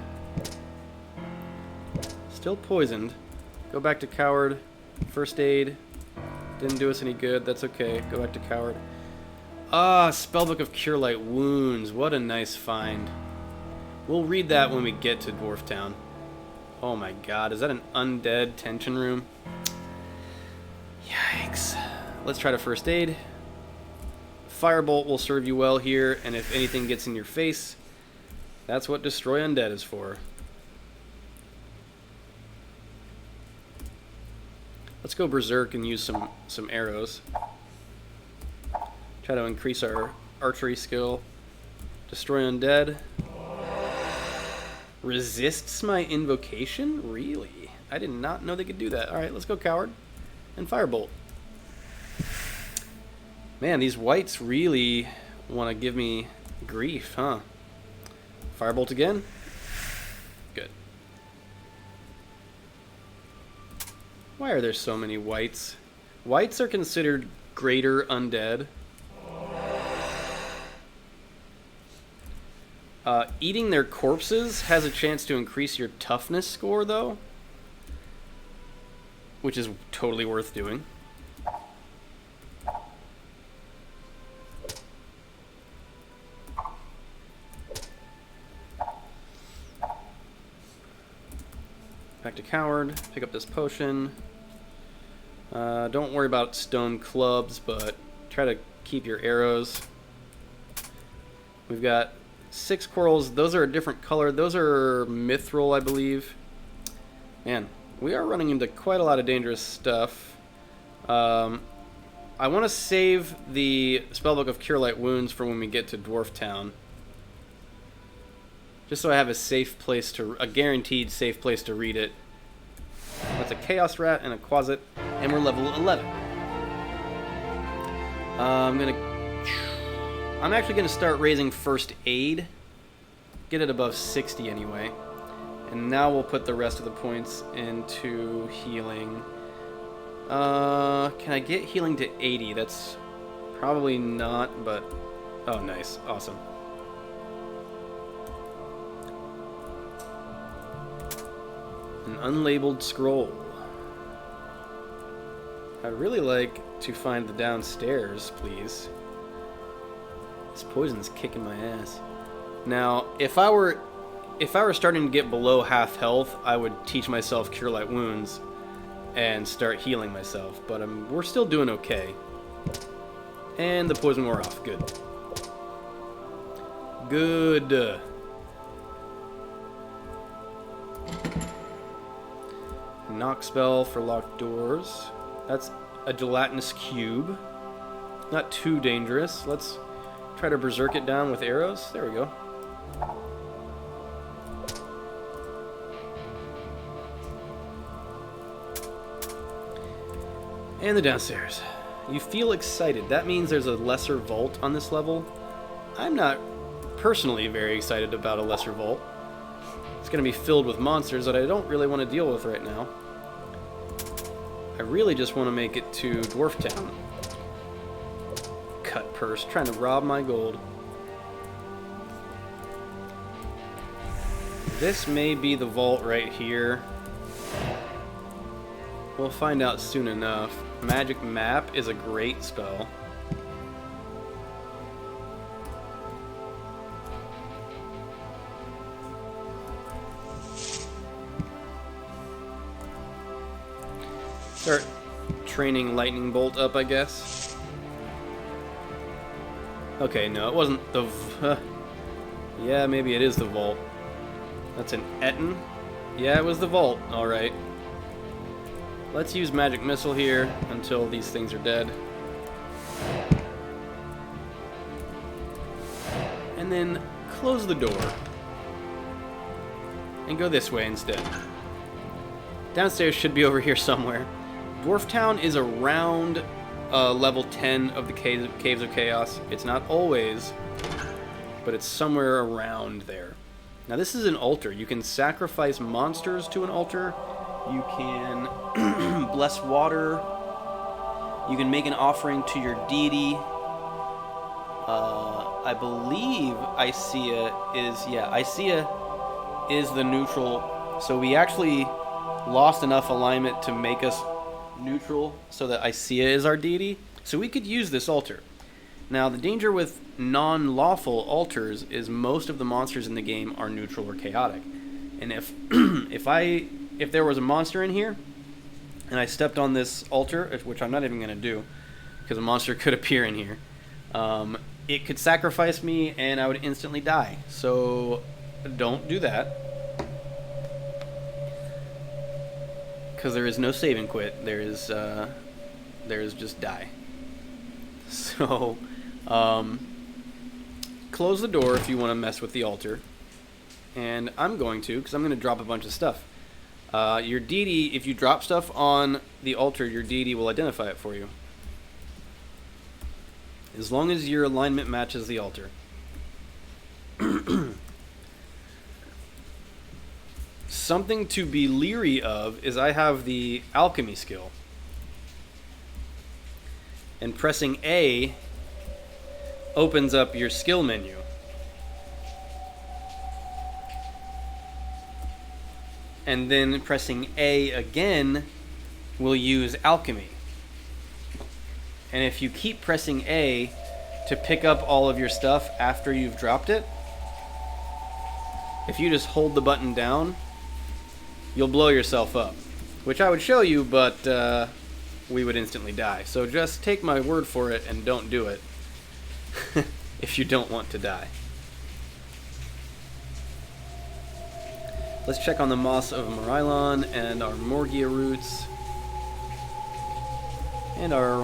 Still poisoned. Go back to coward. First aid. Didn't do us any good. That's okay. Go back to coward. Spellbook of Cure Light Wounds. What a nice find. We'll read that when we get to Dwarf Town. Oh my god, is that an undead tension room? Yikes. Let's try to first aid. Firebolt will serve you well here, and if anything gets in your face, that's what Destroy Undead is for. Let's go berserk and use some arrows. Try to increase our archery skill. Destroy undead. Resists my invocation? Really? I did not know they could do that. Alright, let's go coward. And firebolt. Man, these whites really want to give me grief, huh? Firebolt again? Good. Why are there so many whites? Whites are considered greater undead. Eating their corpses has a chance to increase your toughness score, though, which is totally worth doing. Back to coward, pick up this potion. Don't worry about stone clubs, but try to keep your arrows. We've got 6 corals. Those are a different color. Those are mithril, I believe. Man, we are running into quite a lot of dangerous stuff. I want to save the spellbook of Cure Light Wounds for when we get to Dwarf Town. Just so I have a safe place a guaranteed safe place to read it. That's a Chaos Rat and a Quasit, and we're level 11. I'm actually gonna start raising First Aid. Get it above 60 anyway. And now we'll put the rest of the points into healing. Can I get healing to 80? That's probably not, but... Oh, nice. Awesome. An unlabeled scroll. I'd really like to find the downstairs, please. This poison's kicking my ass. Now, if I were starting to get below half health, I would teach myself Cure Light Wounds and start healing myself, but we're still doing okay. And the poison wore off. Good. Good. Knock spell for locked doors. That's a gelatinous cube. Not too dangerous. Let's try to berserk it down with arrows. There we go. And the downstairs. You feel excited. That means there's a lesser vault on this level. I'm not personally very excited about a lesser vault. It's going to be filled with monsters that I don't really want to deal with right now. I really just want to make it to Dwarf Town. Cut purse, trying to rob my gold. This may be the vault right here. We'll find out soon enough. Magic Map is a great spell. Start training Lightning Bolt up, I guess. Okay, no, it wasn't the... yeah, maybe it is the vault. That's an Etten? Yeah, it was the vault. Alright. Let's use Magic Missile here until these things are dead. And then close the door. And go this way instead. Downstairs should be over here somewhere. Dwarf Town is around level 10 of the Caves of Chaos. It's not always, but it's somewhere around there. Now this is an altar. You can sacrifice monsters to an altar. You can bless water. You can make an offering to your deity. I believe Icea is the neutral. So we actually lost enough alignment to make us neutral so that Icea is our deity. So we could use this altar. Now the danger with non-lawful altars is most of the monsters in the game are neutral or chaotic. And if if there was a monster in here and I stepped on this altar, which I'm not even going to do because a monster could appear in here, it could sacrifice me and I would instantly die. So don't do that. because there is no save and quit. There is just die. So, close the door if you want to mess with the altar. And I'm going to, because I'm going to drop a bunch of stuff. Your deity, if you drop stuff on the altar, your deity will identify it for you. As long as your alignment matches the altar. Something to be leery of is I have the alchemy skill. And pressing A opens up your skill menu. And then pressing A again will use alchemy. And if you keep pressing A to pick up all of your stuff after you've dropped it, if you just hold the button down, you'll blow yourself up. Which I would show you, but we would instantly die. So just take my word for it and don't do it if you don't want to die. Let's check on the Moss of Morylon and our Morgia roots and our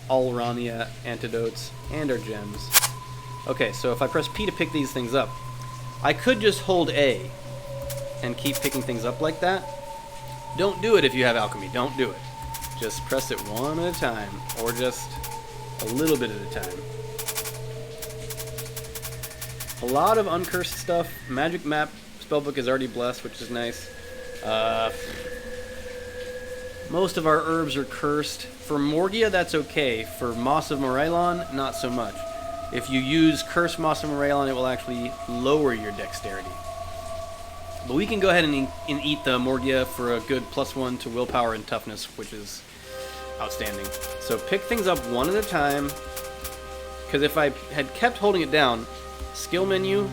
Alrania antidotes and our gems. Okay, so if I press P to pick these things up, I could just hold A and keep picking things up like that. Don't do it if you have alchemy. Don't do it. Just press it one at a time, or just a little bit at a time. A lot of uncursed stuff. Magic map spellbook is already blessed, which is nice. Most of our herbs are cursed. For Morgia, that's okay. For Moss of Morylon, not so much. If you use Cursed Moss of Morylon, it will actually lower your dexterity. But we can go ahead and eat the Morgia for a good +1 to willpower and toughness, which is outstanding. So pick things up one at a time, because if I had kept holding it down, skill menu,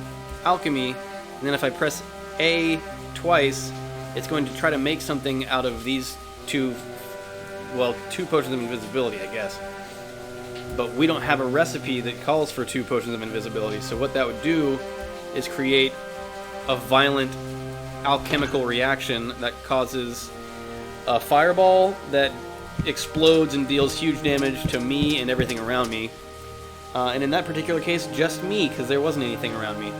alchemy, and then if I press A twice, it's going to try to make something out of these two potions of invisibility, I guess. But we don't have a recipe that calls for 2 potions of invisibility, so what that would do is create a violent alchemical reaction that causes a fireball that explodes and deals huge damage to me and everything around me. And in that particular case, just me, because there wasn't anything around me.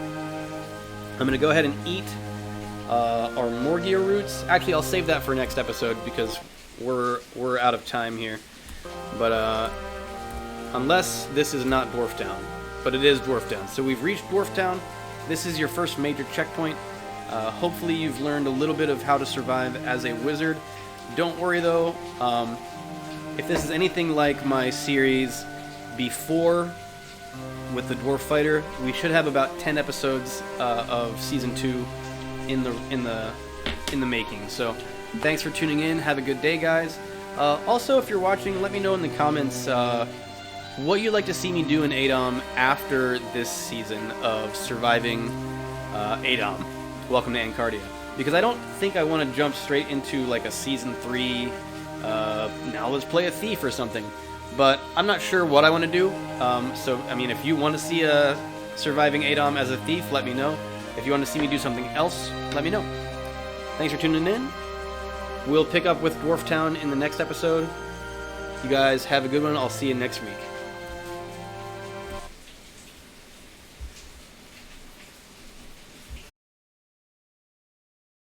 I'm going to go ahead and eat our Morgia roots. Actually, I'll save that for next episode because we're out of time here. But unless this is not Dwarf Town, but it is Dwarf Town. So we've reached Dwarf Town. This is your first major checkpoint. Hopefully you've learned a little bit of how to survive as a wizard. Don't worry though, if this is anything like my series before with the Dwarf Fighter, we should have about 10 episodes of Season 2 in the making. So thanks for tuning in. Have a good day, guys. Also, if you're watching, let me know in the comments what you'd like to see me do in ADOM after this season of surviving ADOM. Welcome to Ancardia. Because I don't think I want to jump straight into like a Season 3, now let's play a thief or something. But I'm not sure what I want to do. So, I mean, if you want to see a surviving ADOM as a thief, let me know. If you want to see me do something else, let me know. Thanks for tuning in. We'll pick up with Dwarf Town in the next episode. You guys have a good one. I'll see you next week.